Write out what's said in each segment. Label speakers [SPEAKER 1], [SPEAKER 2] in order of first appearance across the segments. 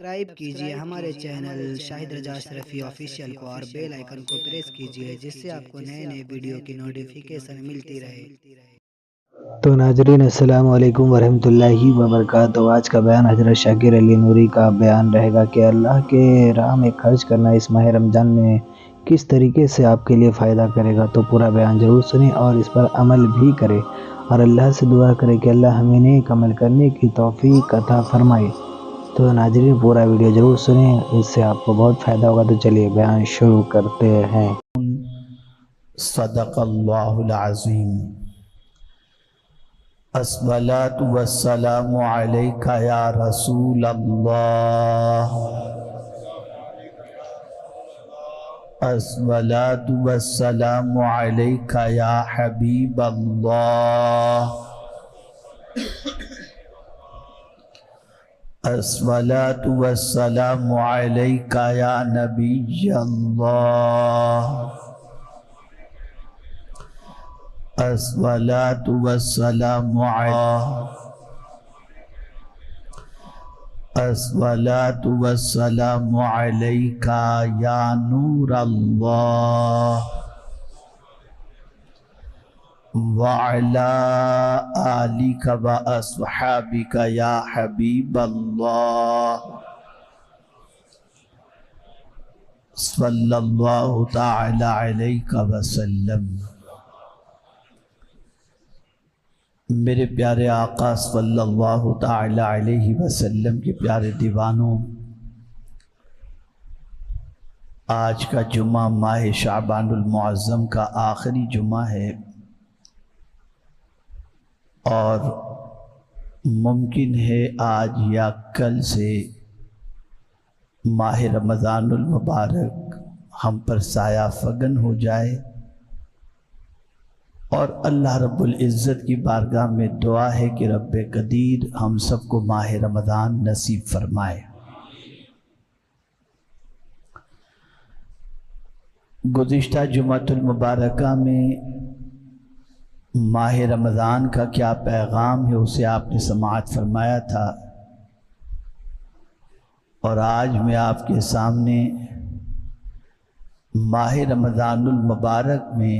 [SPEAKER 1] Subscribe کیجئے ہمارے channel شاہد رضا اشرفی official کو اور بیل آئیکن کو پریس کیجئے جس سے آپ کو نئے نئے ویڈیو کی نوٹیفیکیشن ملتی رہے۔
[SPEAKER 2] تو ناظرین السلام علیکم ورحمۃ اللہ وبرکاتہ۔ آج کا بیان حضرت شاکر علی نوری کا بیان رہے گا کہ اللہ کے راہ میں خرچ کرنا اس ماہ رمضان میں کس طریقے سے آپ کے لیے فائدہ کرے گا۔ تو پورا بیان ضرور سنیں اور اس پر عمل بھی کریں اور اللہ سے دعا کریں کہ اللہ ہمیں نیک عمل کرنے کی توفیق عطا فرمائے۔ تو ناظرین پورا ویڈیو ضرور سنیں، اس سے آپ کو بہت فائدہ ہوگا۔ تو چلیے بیان شروع کرتے ہیں۔
[SPEAKER 3] صدق اللہ العظیم۔ الصلاۃ والسلام علیک یا رسول اللہ، الصلاۃ والسلام علیک یا حبیب اللہ، الصلاۃ والسلام علیک یا نبی اللہ، الصلاۃ والسلام الصلاۃ والسلام علیک یا نور اللہ وعلی آلک واصحابک یا حبیب اللہ، صلی اللہ تعالی علیہ وسلم۔ میرے پیارے آقا صلی اللہ تعالی علیہ وسلم کے پیارے دیوانوں، آج کا جمعہ ماہ شعبان المعظم کا آخری جمعہ ہے، اور ممکن ہے آج یا کل سے ماہ رمضان المبارک ہم پر سایہ فگن ہو جائے، اور اللہ رب العزت کی بارگاہ میں دعا ہے کہ رب قدیر ہم سب کو ماہ رمضان نصیب فرمائے۔ گزشتہ جمعۃ المبارکہ میں ماہ رمضان کا کیا پیغام ہے اسے آپ نے سماعت فرمایا تھا، اور آج میں آپ کے سامنے ماہ رمضان المبارک میں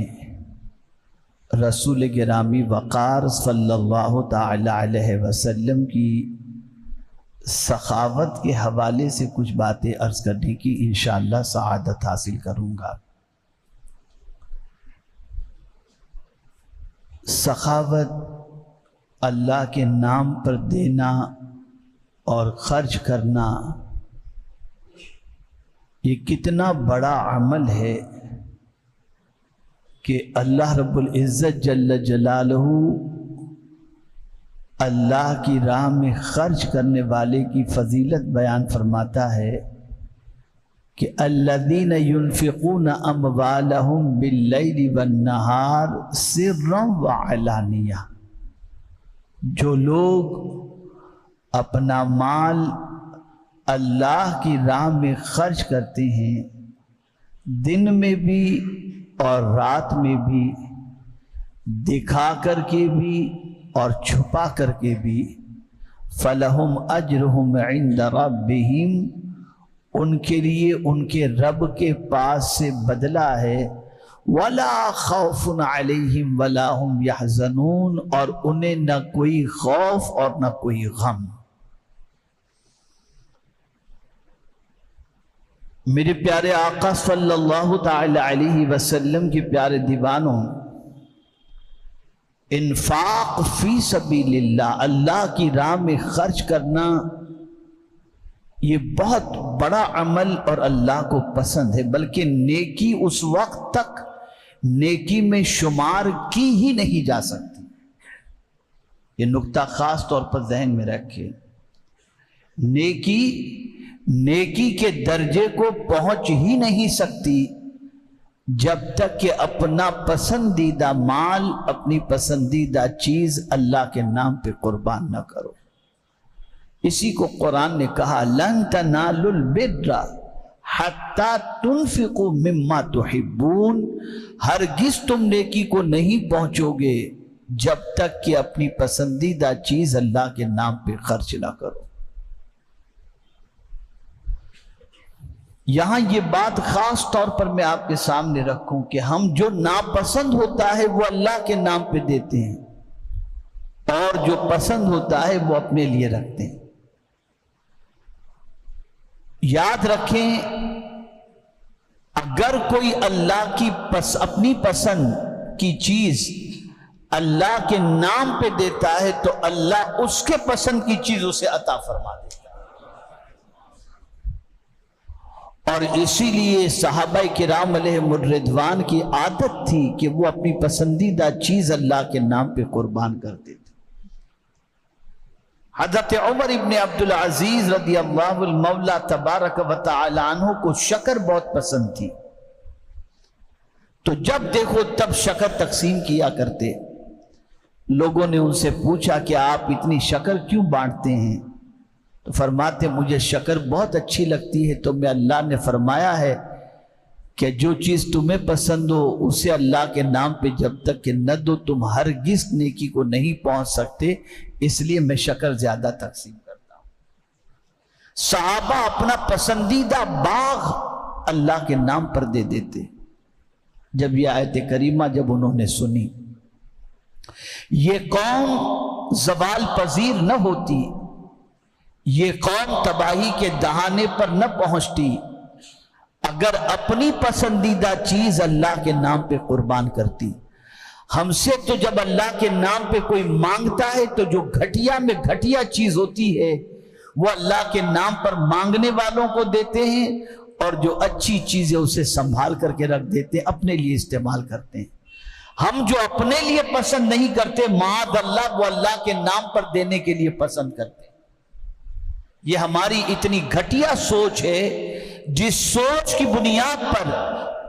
[SPEAKER 3] رسول گرامی وقار صلی اللہ تعالی علیہ وسلم کی سخاوت کے حوالے سے کچھ باتیں عرض کرنے کی انشاءاللہ سعادت حاصل کروں گا۔ سخاوت اللہ کے نام پر دینا اور خرچ کرنا، یہ کتنا بڑا عمل ہے کہ اللہ رب العزت جل جلالہ اللہ کی راہ میں خرچ کرنے والے کی فضیلت بیان فرماتا ہے کہ الذین ينفقون اموالهم باللیل والنہار سرا وعلانیہ، جو لوگ اپنا مال اللہ کی راہ میں خرچ کرتے ہیں دن میں بھی اور رات میں بھی، دکھا کر کے بھی اور چھپا کر کے بھی، فَلَهُمْ أَجْرُهُمْ عِنْدَ رَبِّهِمْ، ان کے لیے ان کے رب کے پاس سے بدلہ ہے، وَلَا خَوْفٌ عَلَيْهِمْ وَلَا هُمْ يَحْزَنُونَ، اور انہیں نہ کوئی خوف اور نہ کوئی غم۔ میرے پیارے آقا صلی اللہ تعالی علیہ وسلم کے پیارے دیوانوں، انفاق فی سبیل اللہ، اللہ کی راہ میں خرچ کرنا، یہ بہت بڑا عمل اور اللہ کو پسند ہے، بلکہ نیکی اس وقت تک نیکی میں شمار کی ہی نہیں جا سکتی۔ یہ نکتہ خاص طور پر ذہن میں رکھیں، نیکی کے درجے کو پہنچ ہی نہیں سکتی جب تک کہ اپنا پسندیدہ مال، اپنی پسندیدہ چیز اللہ کے نام پہ قربان نہ کرو۔ اسی کو قرآن نے کہا لَن تَنَالُوا الْبِرَّ حَتَّى تُنْفِقُوا مِمَّا تُحِبُّونَ، ہرگز تم نیکی کو نہیں پہنچو گے جب تک کہ اپنی پسندیدہ چیز اللہ کے نام پہ خرچ نہ کرو۔ یہاں یہ بات خاص طور پر میں آپ کے سامنے رکھوں کہ ہم جو ناپسند ہوتا ہے وہ اللہ کے نام پہ دیتے ہیں اور جو پسند ہوتا ہے وہ اپنے لیے رکھتے ہیں۔ یاد رکھیں، اگر کوئی اللہ کی اپنی پسند کی چیز اللہ کے نام پہ دیتا ہے تو اللہ اس کے پسند کی چیز اسے عطا فرما دیتا ہے۔ اور اسی لیے صحابہ کرام علیہم الرضوان کی عادت تھی کہ وہ اپنی پسندیدہ چیز اللہ کے نام پہ قربان کرتے تھے۔ حضرت عمر ابن عبدالعزیز رضی اللہ المولا تبارک و تعالی عنہ کو شکر بہت پسند تھی، تو جب دیکھو تب شکر تقسیم کیا کرتے۔ لوگوں نے ان سے پوچھا کہ آپ اتنی شکر کیوں بانٹتے ہیں؟ تو فرماتے مجھے شکر بہت اچھی لگتی ہے، تو میں اللہ نے فرمایا ہے کہ جو چیز تمہیں پسند ہو اسے اللہ کے نام پہ جب تک کہ نہ دو تم ہرگز نیکی کو نہیں پہنچ سکتے، اس لیے میں شکر زیادہ تقسیم کرتا ہوں۔ صحابہ اپنا پسندیدہ باغ اللہ کے نام پر دے دیتے۔ جب یہ آیت کریمہ جب انہوں نے سنی، یہ قوم زوال پذیر نہ ہوتی، یہ قوم تباہی کے دہانے پر نہ پہنچتی اگر اپنی پسندیدہ چیز اللہ کے نام پہ قربان کرتی۔ ہم سے تو جب اللہ کے نام پہ کوئی مانگتا ہے تو جو گھٹیا میں گھٹیا چیز ہوتی ہے وہ اللہ کے نام پر مانگنے والوں کو دیتے ہیں، اور جو اچھی چیزیں اسے سنبھال کر کے رکھ دیتے ہیں، اپنے لیے استعمال کرتے ہیں۔ ہم جو اپنے لیے پسند نہیں کرتے معاذ اللہ وہ اللہ کے نام پر دینے کے لیے پسند کرتے ہیں۔ یہ ہماری اتنی گھٹیا سوچ ہے، جس سوچ کی بنیاد پر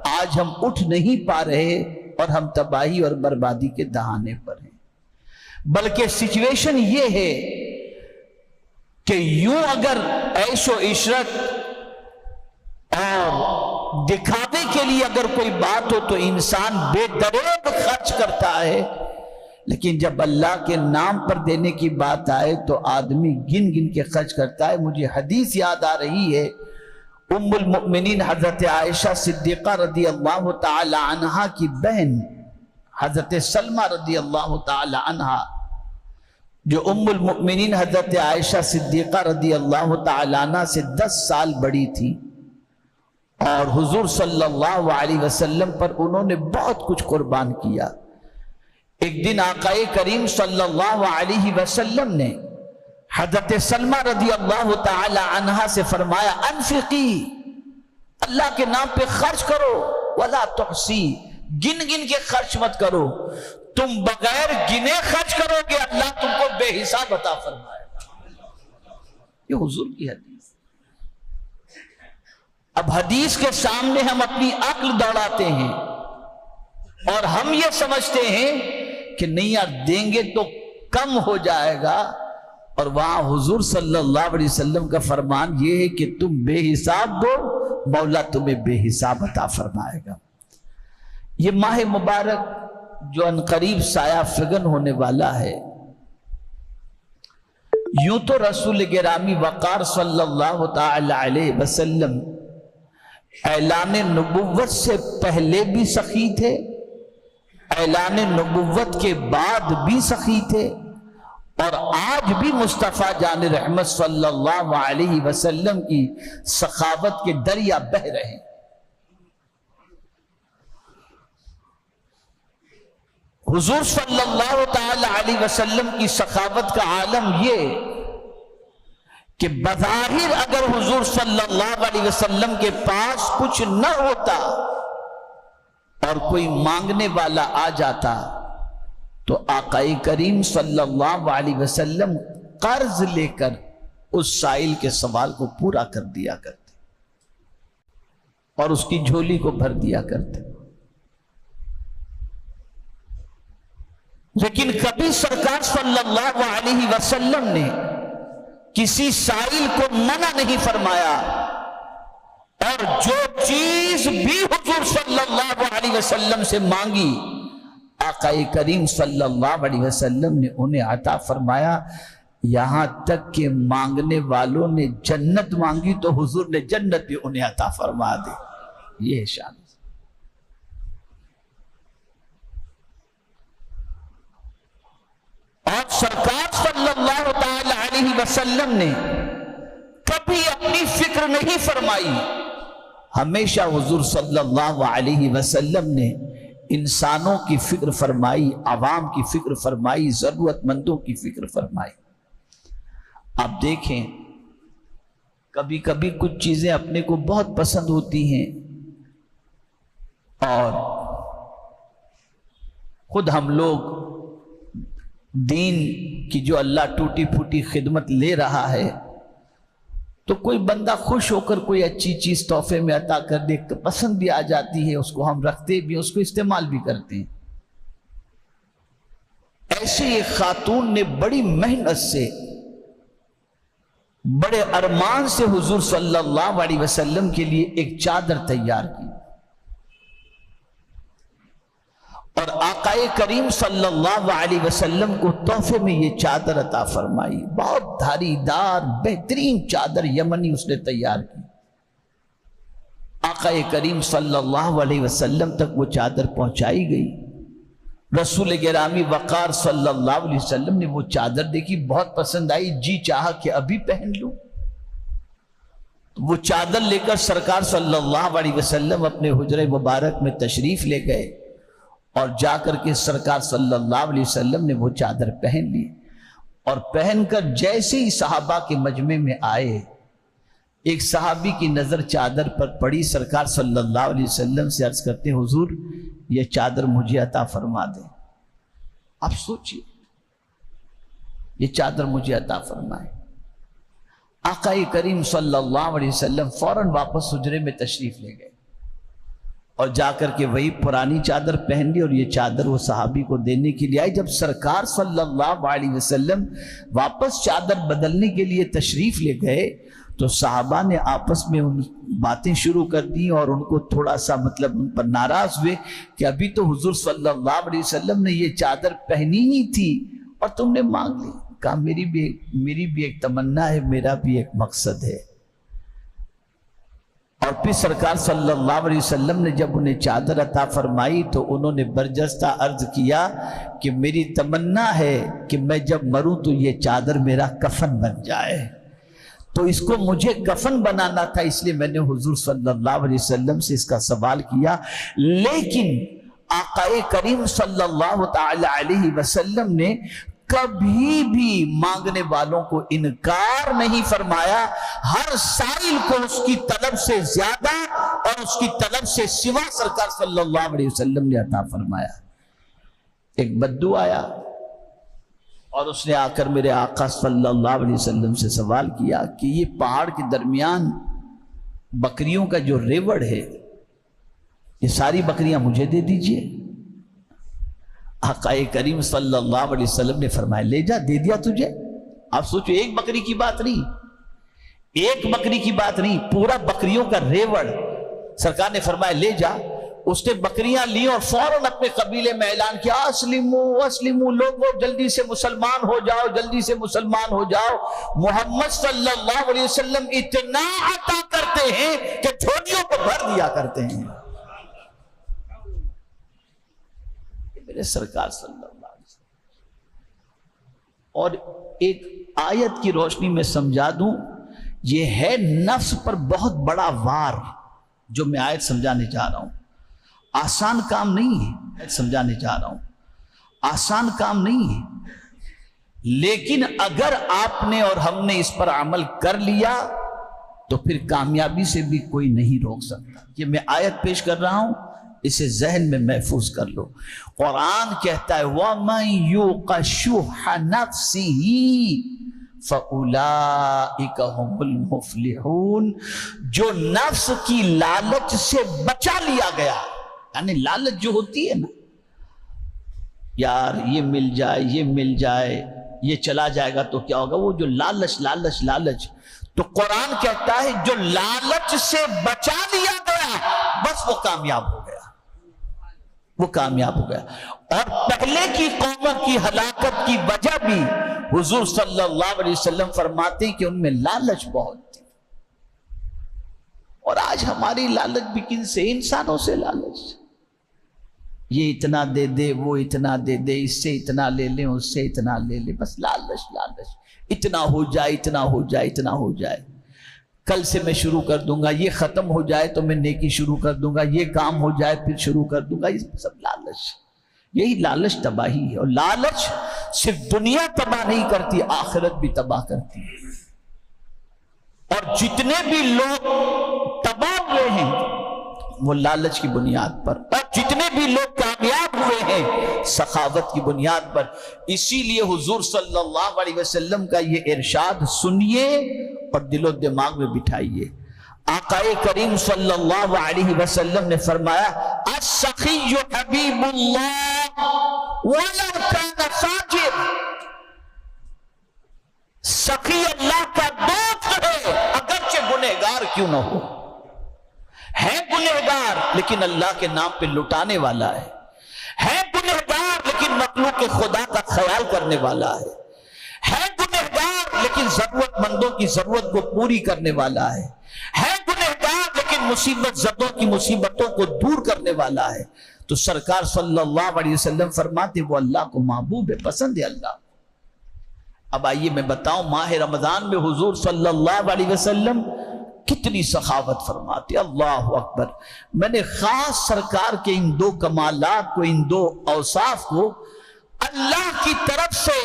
[SPEAKER 3] آج ہم اٹھ نہیں پا رہے اور ہم تباہی اور بربادی کے دہانے پر ہیں۔ بلکہ سچویشن یہ ہے کہ یوں اگر عیش و عشرت اور دکھاوے کے لیے اگر کوئی بات ہو تو انسان بے دریغ خرچ کرتا ہے، لیکن جب اللہ کے نام پر دینے کی بات آئے تو آدمی گن گن کے خرچ کرتا ہے۔ مجھے حدیث یاد آ رہی ہے، ام المؤمنین حضرت عائشہ صدیقہ رضی اللہ تعالی عنہا کی بہن حضرت سلمہ رضی اللہ تعالی عنہا، جو ام المؤمنین حضرت عائشہ صدیقہ رضی اللہ تعالی عنہا سے 10 سال بڑی تھی، اور حضور صلی اللہ علیہ وسلم پر انہوں نے بہت کچھ قربان کیا۔ ایک دن آقا کریم صلی اللہ علیہ وسلم نے حضرت سلمہ رضی اللہ تعالی عنہا سے فرمایا انفقی، اللہ کے نام پہ خرچ کرو، ولا تحسی، گن گن کے خرچ مت کرو، تم بغیر گنے خرچ کرو گے اللہ تم کو بے حساب عطا فرمائے گا۔ یہ حضور کی حدیث۔ اب حدیث کے سامنے ہم اپنی عقل دوڑاتے ہیں اور ہم یہ سمجھتے ہیں کہ نہیں یار دیں گے تو کم ہو جائے گا، اور وہاں حضور صلی اللہ علیہ وسلم کا فرمان یہ ہے کہ تم بے حساب دو، مولا تمہیں بے حساب عطا فرمائے گا۔ یہ ماہ مبارک جو عنقریب سایہ فگن ہونے والا ہے، یوں تو رسول گرامی وقار صلی اللہ تعالی علیہ وسلم اعلان نبوت سے پہلے بھی سخی تھے، اعلان نبوت کے بعد بھی سخی تھے، اور آج بھی مصطفیٰ جان رحمت صلی اللہ علیہ وسلم کی سخاوت کے دریا بہہ رہے ہیں۔ حضور صلی اللہ تعالی علیہ وسلم کی سخاوت کا عالم یہ کہ بظاہر اگر حضور صلی اللہ علیہ وسلم کے پاس کچھ نہ ہوتا اور کوئی مانگنے والا آ جاتا تو آقا کریم صلی اللہ علیہ وسلم قرض لے کر اس سائل کے سوال کو پورا کر دیا کرتے اور اس کی جھولی کو بھر دیا کرتے۔ لیکن کبھی سرکار صلی اللہ علیہ وسلم نے کسی سائل کو منع نہیں فرمایا، اور جو چیز بھی حضور صلی اللہ علیہ وسلم سے مانگی آقا کریم صلی اللہ علیہ وسلم نے انہیں عطا فرمایا۔ یہاں تک کہ مانگنے والوں نے جنت مانگی تو حضور نے جنت بھی انہیں عطا فرما دی. یہ شان. اور سرکار صلی اللہ تعالی علیہ وسلم نے کبھی اپنی فکر نہیں فرمائی. ہمیشہ حضور صلی اللہ علیہ وسلم نے انسانوں کی فکر فرمائی، عوام کی فکر فرمائی، ضرورت مندوں کی فکر فرمائی. آپ دیکھیں کبھی کبھی کچھ چیزیں اپنے کو بہت پسند ہوتی ہیں اور خود ہم لوگ دین کی جو اللہ ٹوٹی پھوٹی خدمت لے رہا ہے تو کوئی بندہ خوش ہو کر کوئی اچھی چیز تحفے میں عطا کر دے، پسند بھی آ جاتی ہے، اس کو ہم رکھتے بھی، اس کو استعمال بھی کرتے ہیں. ایسے ایک خاتون نے بڑی محنت سے، بڑے ارمان سے حضور صلی اللہ علیہ وسلم کے لیے ایک چادر تیار کی اور آقا کریم صلی اللہ علیہ وسلم کو تحفے میں یہ چادر عطا فرمائی. بہت دھاری دار بہترین چادر یمنی اس نے تیار کی. آقا کریم صلی اللہ علیہ وسلم تک وہ چادر پہنچائی گئی. رسول گرامی وقار صلی اللہ علیہ وسلم نے وہ چادر دیکھی، بہت پسند آئی، جی چاہا کہ ابھی پہن لوں. وہ چادر لے کر سرکار صلی اللہ علیہ وسلم اپنے حجرہ مبارک میں تشریف لے گئے اور جا کر کے سرکار صلی اللہ علیہ وسلم نے وہ چادر پہن لی. اور پہن کر جیسے ہی صحابہ کے مجمع میں آئے، ایک صحابی کی نظر چادر پر پڑی. سرکار صلی اللہ علیہ وسلم سے عرض کرتے ہیں حضور یہ چادر مجھے عطا فرما دیں. آپ سوچئے یہ چادر مجھے عطا فرمائے. آقا کریم صلی اللہ علیہ وسلم فوراً واپس حجرے میں تشریف لے گئے اور جا کر کے وہی پرانی چادر پہن لی اور یہ چادر وہ صحابی کو دینے کے لیے آئی. جب سرکار صلی اللہ علیہ وسلم واپس چادر بدلنے کے لیے تشریف لے گئے تو صحابہ نے آپس میں ان باتیں شروع کر دی اور ان کو تھوڑا سا ان پر ناراض ہوئے کہ ابھی تو حضور صلی اللہ علیہ وسلم نے یہ چادر پہنی ہی تھی اور تم نے مانگ لی. کہا میری بھی ایک تمنا ہے، میرا بھی ایک مقصد ہے. اور پھر سرکار صلی اللہ علیہ وسلم نے جب انہیں چادر عطا فرمائی تو انہوں نے برجستہ عرض کیا کہ میری تمنا ہے کہ میں جب مروں تو یہ چادر میرا کفن بن جائے. تو اس کو مجھے کفن بنانا تھا، اس لیے میں نے حضور صلی اللہ علیہ وسلم سے اس کا سوال کیا. لیکن آقا کریم صلی اللہ تعالی علیہ وسلم نے کبھی بھی مانگنے والوں کو انکار نہیں فرمایا. ہر سائل کو اس کی طلب سے زیادہ اور اس کی طلب سے سوا سرکار صلی اللہ علیہ وسلم نے عطا فرمایا. ایک بدو آیا اور اس نے آ کر میرے آقا صلی اللہ علیہ وسلم سے سوال کیا کہ یہ پہاڑ کے درمیان بکریوں کا جو ریوڑ ہے یہ ساری بکریاں مجھے دے دیجئے. آقا کریم صلی اللہ علیہ وسلم نے فرمایا لے جا، دے دیا تجھے. آپ سوچو ایک بکری کی بات نہیں، ایک بکری کی بات نہیں، پورا بکریوں کا ریوڑ. سرکار نے فرمایا لے جا. اس نے بکریاں لی اور فوراً اپنے قبیلے میں اعلان کیا اسلمو لوگوں جلدی سے مسلمان ہو جاؤ، جلدی سے مسلمان ہو جاؤ. محمد صلی اللہ علیہ وسلم اتنا عطا کرتے ہیں کہ جھولیوں کو بھر دیا کرتے ہیں. میرے سرکار صلی اللہ علیہ وسلم. اور ایک آیت کی روشنی میں سمجھا دوں، یہ ہے نفس پر بہت بڑا وار جو میں آیت سمجھانے جا رہا ہوں. آسان کام نہیں ہے، آیت سمجھانے جا رہا ہوں، آسان کام نہیں ہے. لیکن اگر آپ نے اور ہم نے اس پر عمل کر لیا تو پھر کامیابی سے بھی کوئی نہیں روک سکتا. یہ میں آیت پیش کر رہا ہوں، اسے ذہن میں محفوظ کر لو. قرآن کہتا ہے وَمَن يُوقَ شُحَّ نَفْسِهِ فَأُولَئِكَ هُمُ الْمُفْلِحُونَ. جو نفس کی لالچ سے بچا لیا گیا، یعنی لالچ جو ہوتی ہے نا، یار یہ مل جائے، یہ مل جائے، یہ چلا جائے گا تو کیا ہوگا، وہ جو لالچ. تو قرآن کہتا ہے جو لالچ سے بچا لیا گیا بس وہ کامیاب ہو گیا. وہ کامیاب ہو گیا۔ اور پہلے کی قوموں کی ہلاکت کی وجہ بھی حضور صلی اللہ علیہ وسلم فرماتے ہیں کہ ان میں لالچ بہت تھی۔ اور آج ہماری لالچ بھی کن سے؟ انسانوں سے لالچ، یہ اتنا دے دے، وہ اتنا دے دے، اس سے اتنا لے لیں، اس سے اتنا لے لیں، بس لالچ لالچ، اتنا ہو جائے، اتنا ہو جائے، اتنا ہو جائے، کل سے میں شروع کر دوں گا، یہ ختم ہو جائے تو میں نیکی شروع کر دوں گا، یہ کام ہو جائے پھر شروع کر دوں گا، یہ سب لالچ۔ یہی لالچ تباہی ہے، اور لالچ صرف دنیا تباہ نہیں کرتی، آخرت بھی تباہ کرتی ہے۔ اور جتنے بھی لوگ تباہ ہوئے ہیں وہ لالچ کی بنیاد پر، اور جتنے بھی لوگ کامیاب ہوئے ہیں سخاوت کی بنیاد پر۔ اسی لیے حضور صلی اللہ علیہ وسلم کا یہ ارشاد سنیے اور دل و دماغ میں بٹھائیے۔ آقا کریم صلی اللہ علیہ وسلم نے فرمایا السخی حبیب اللہ ولو کان فاجر، سخی اللہ کا دوست ہے اگرچہ گنہگار کیوں نہ ہو، ہے گنہگار لیکن اللہ کے نام پہ لٹانے والا ہے گنہگار لیکن مخلوق خدا کا خیال کرنے والا ہے گنہگار لیکن ضرورت مندوں کی ضرورت کو پوری کرنے والا ہے گنہگار لیکن مصیبت زدوں کی مصیبتوں کو دور کرنے والا ہے۔ تو سرکار صلی اللہ علیہ وسلم فرماتے وہ اللہ کو محبوب ہے، پسند ہے اللہ۔ اب آئیے میں بتاؤں ماہ رمضان میں حضور صلی اللہ علیہ وسلم کتنی سخاوت فرماتے، اللہ اکبر۔ میں نے خاص سرکار کے ان دو کمالات کو، ان دو اوصاف کو اللہ کی طرف سے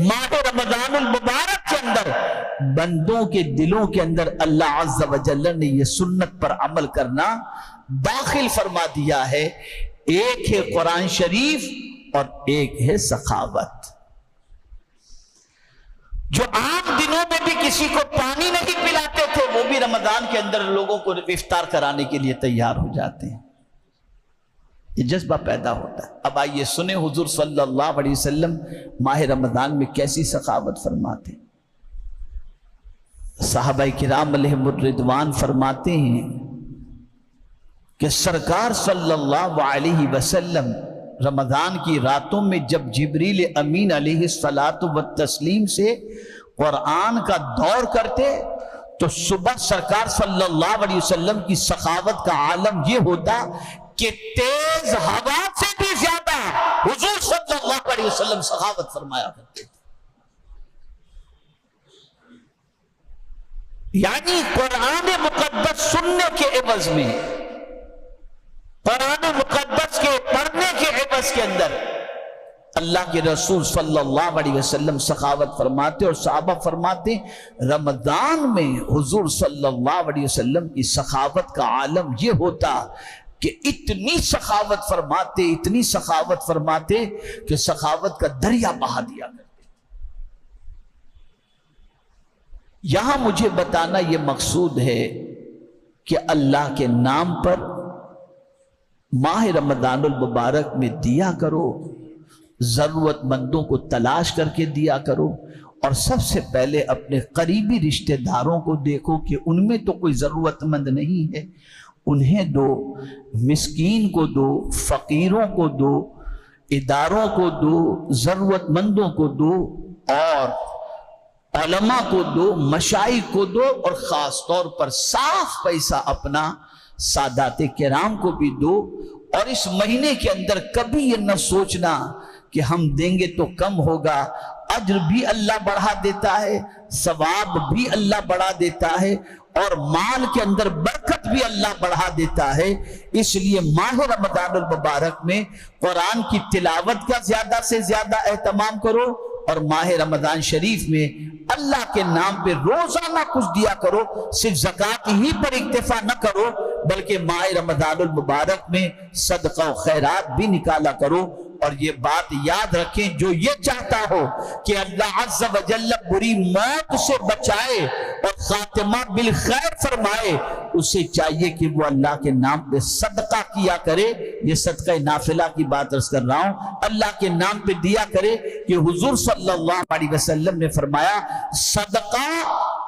[SPEAKER 3] ماہ رمضان المبارک کے اندر بندوں کے دلوں کے اندر اللہ عز و جل نے یہ سنت پر عمل کرنا داخل فرما دیا ہے۔ ایک ہے قرآن شریف اور ایک ہے سخاوت۔ جو عام دنوں میں بھی کسی کو پانی نہیں پلاتے تھے وہ بھی رمضان کے اندر لوگوں کو افطار کرانے کے لیے تیار ہو جاتے ہیں، یہ جذبہ پیدا ہوتا ہے۔ اب آئیے سنیں حضور صلی اللہ علیہ وسلم ماہ رمضان میں کیسی سخاوت فرماتے ہیں۔ صحابہ کرام علیہم الرضوان فرماتے ہیں کہ سرکار صلی اللہ علیہ وسلم رمضان کی راتوں میں جب جبریل امین علیہ الصلاۃ والتسلیم سے قرآن کا دور کرتے تو صبح سرکار صلی اللہ علیہ وسلم کی سخاوت کا عالم یہ ہوتا کہ تیز ہوا سے بھی زیادہ حضور صلی اللہ علیہ وسلم سخاوت فرمایا کرتے تھے۔ یعنی قرآن مقدس سننے کے عوض میں، قرآن مقدس کے پڑھنے کے عوض کے اندر اللہ کے رسول صلی اللہ علیہ وسلم سخاوت فرماتے، اور صحابہ فرماتے رمضان میں حضور صلی اللہ علیہ وسلم کی سخاوت کا عالم یہ ہوتا کہ اتنی سخاوت فرماتے، اتنی سخاوت فرماتے کہ سخاوت کا دریا بہا دیا کرتے۔ یہاں مجھے بتانا یہ مقصود ہے کہ اللہ کے نام پر ماہ رمضان المبارک میں دیا کرو، ضرورت مندوں کو تلاش کر کے دیا کرو، اور سب سے پہلے اپنے قریبی رشتہ داروں کو دیکھو کہ ان میں تو کوئی ضرورت مند نہیں ہے، انہیں دو، مسکین کو دو، فقیروں کو دو، اداروں کو دو، ضرورت مندوں کو دو، اور علماء کو دو، مشائخ کو دو، اور خاص طور پر صاف پیسہ اپنا سادات کرام کو بھی دو۔ اور اس مہینے کے اندر کبھی یہ نہ سوچنا کہ ہم دیں گے تو کم ہوگا، اجر بھی اللہ بڑھا دیتا ہے، ثواب بھی اللہ بڑھا دیتا ہے، اور مال کے اندر برکت بھی اللہ بڑھا دیتا ہے۔ اس لیے ماہ رمضان المبارک میں قرآن کی تلاوت کا زیادہ سے زیادہ اہتمام کرو، اور ماہ رمضان شریف میں اللہ کے نام پہ روزانہ کچھ دیا کرو، صرف زکوٰۃ ہی پر اکتفا نہ کرو بلکہ ماہ رمضان المبارک میں صدقہ و خیرات بھی نکالا کرو۔ اور یہ بات یاد رکھیں، جو یہ چاہتا ہو کہ اللہ عز و جل بری موت سے بچائے اور خاتمہ بالخیر فرمائے، اسے چاہیے کہ وہ اللہ کے نام پہ صدقہ کیا کرے۔ یہ صدقہ نافلہ کی بات عرض کر رہا ہوں، اللہ کے نام پہ دیا کرے، کہ حضور صلی اللہ علیہ وسلم نے فرمایا صدقہ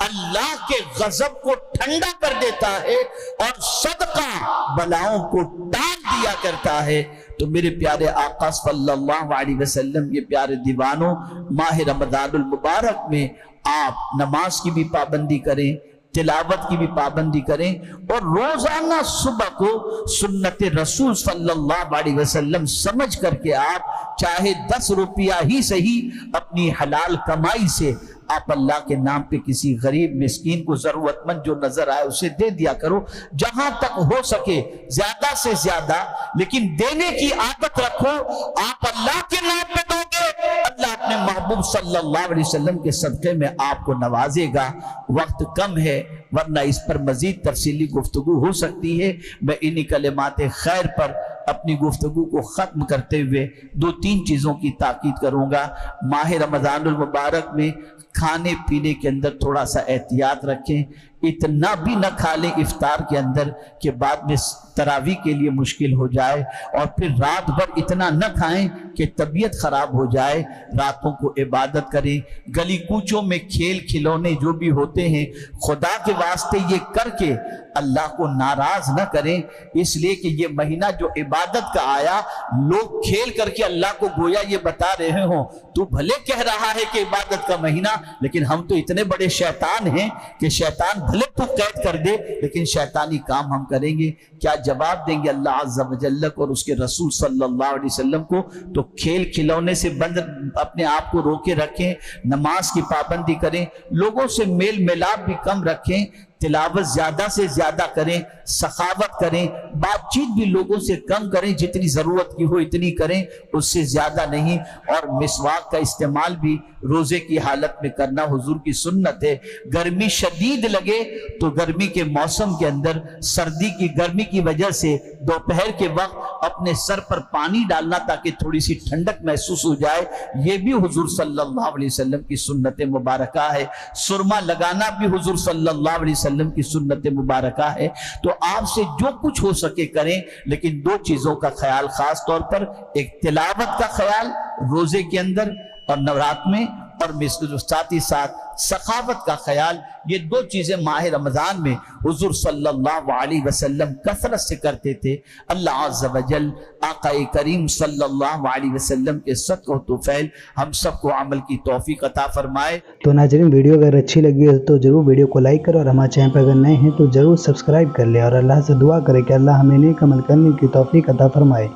[SPEAKER 3] اللہ کے غضب کو ٹھنڈا کر دیتا ہے، اور صدقہ بلاؤں کو ٹال دیا کرتا ہے۔ تو میرے پیارے آقا صلی اللہ علیہ وسلم یہ پیارے دیوانوں، ماہ رمضان المبارک میں آپ نماز کی بھی پابندی کریں، تلاوت کی بھی پابندی کریں، اور روزانہ صبح کو سنت رسول صلی اللہ علیہ وسلم سمجھ کر کے آپ چاہے 10 روپیہ ہی صحیح اپنی حلال کمائی سے آپ اللہ کے نام پہ کسی غریب مسکین کو ضرورت مند جو نظر آئے اسے دے دیا کرو، جہاں تک ہو سکے زیادہ سے زیادہ، لیکن دینے کی عادت رکھو۔ آپ اللہ کے نام پہ دو گے، اللہ اپنے محبوب صلی اللہ علیہ وسلم کے صدقے میں آپ کو نوازے گا۔ وقت کم ہے ورنہ اس پر مزید تفصیلی گفتگو ہو سکتی ہے۔ میں انہی کلمات خیر پر اپنی گفتگو کو ختم کرتے ہوئے 2-3 چیزوں کی تاکید کروں گا۔ ماہ رمضان المبارک میں کھانے پینے کے اندر تھوڑا سا احتیاط رکھیں، اتنا بھی نہ کھا لیں افطار کے اندر کہ بعد میں تراویح کے لیے مشکل ہو جائے، اور پھر رات بھر اتنا نہ کھائیں کہ طبیعت خراب ہو جائے۔ راتوں کو عبادت کریں، گلی کوچوں میں کھیل کھلونے جو بھی ہوتے ہیں خدا کے واسطے یہ کر کے اللہ کو ناراض نہ کریں، اس لیے کہ یہ مہینہ جو عبادت کا آیا، لوگ کھیل کر کے اللہ کو گویا یہ بتا رہے ہوں تو بھلے کہہ رہا ہے کہ عبادت کا مہینہ، لیکن ہم تو اتنے بڑے شیطان ہیں کہ شیطان بھلے تو قید کر دے لیکن شیطانی کام ہم کریں گے۔ کیا جواب دیں گے اللہ عز و جل کو اور اس کے رسول صلی اللہ علیہ وسلم کو؟ تو کھیل کھلونے سے بند اپنے آپ کو روکے رکھیں، نماز کی پابندی کریں، لوگوں سے میل ملاپ بھی کم رکھیں، تلاوت زیادہ سے زیادہ کریں، سخاوت کریں، بات چیت بھی لوگوں سے کم کریں، جتنی ضرورت کی ہو اتنی کریں، اس سے زیادہ نہیں، اور مسواک کا استعمال بھی روزے کی حالت میں کرنا حضور کی سنت ہے۔ گرمی شدید لگے تو گرمی کے موسم کے اندر سردی کی گرمی کی وجہ سے دوپہر کے وقت اپنے سر پر پانی ڈالنا تاکہ تھوڑی سی ٹھنڈک محسوس ہو جائے، یہ بھی حضور صلی اللہ علیہ وسلم کی سنت مبارکہ ہے۔ سرما لگانا بھی حضور صلی اللہ علیہ وسلم کی سنت مبارکہ ہے۔ تو آپ سے جو کچھ ہو سکے کریں، لیکن 2 چیزوں کا خیال خاص طور پر، ایک تلاوت کا خیال روزے کے اندر اور نورات میں، اور ساتھ ہی ساتھ سخاوت کا خیال۔ یہ 2 چیزیں ماہ رمضان میں حضور صلی اللہ علیہ وسلم کثرت سے کرتے تھے۔ اللہ عز و جل آقا کریم صلی اللہ علیہ وسلم کے صدقہ و طفیل ہم سب کو عمل کی توفیق عطا فرمائے۔
[SPEAKER 2] تو ناظرین، ویڈیو اگر اچھی لگی ہے تو ضرور ویڈیو کو لائک کرو، اور ہمارے چینل پر اگر نئے ہیں تو ضرور سبسکرائب کر لیں، اور اللہ سے دعا کریں کہ اللہ ہمیں نیک عمل کرنے کی توفیق عطا فرمائے،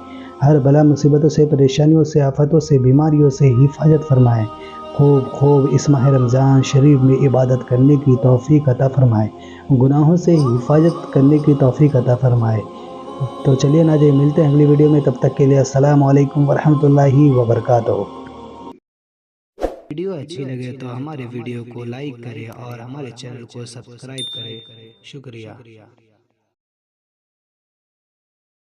[SPEAKER 2] ہر بلا مصیبتوں سے، پریشانیوں سے، آفتوں سے، بیماریوں سے حفاظت فرمائے، خوب اس ماہ رمضان شریف میں عبادت کرنے کی توفیق عطا فرمائے، گناہوں سے حفاظت کرنے کی توفیق عطا فرمائے۔ تو چلیے ناظرین، ملتے ہیں اگلی ویڈیو میں، تب تک کے لیے السلام علیکم ورحمۃ اللہ وبرکاتہ۔
[SPEAKER 1] ویڈیو اچھی لگے تو ہمارے ویڈیو کو لائک کریں اور ہمارے چینل کو سبسکرائب کریں۔ شکریہ۔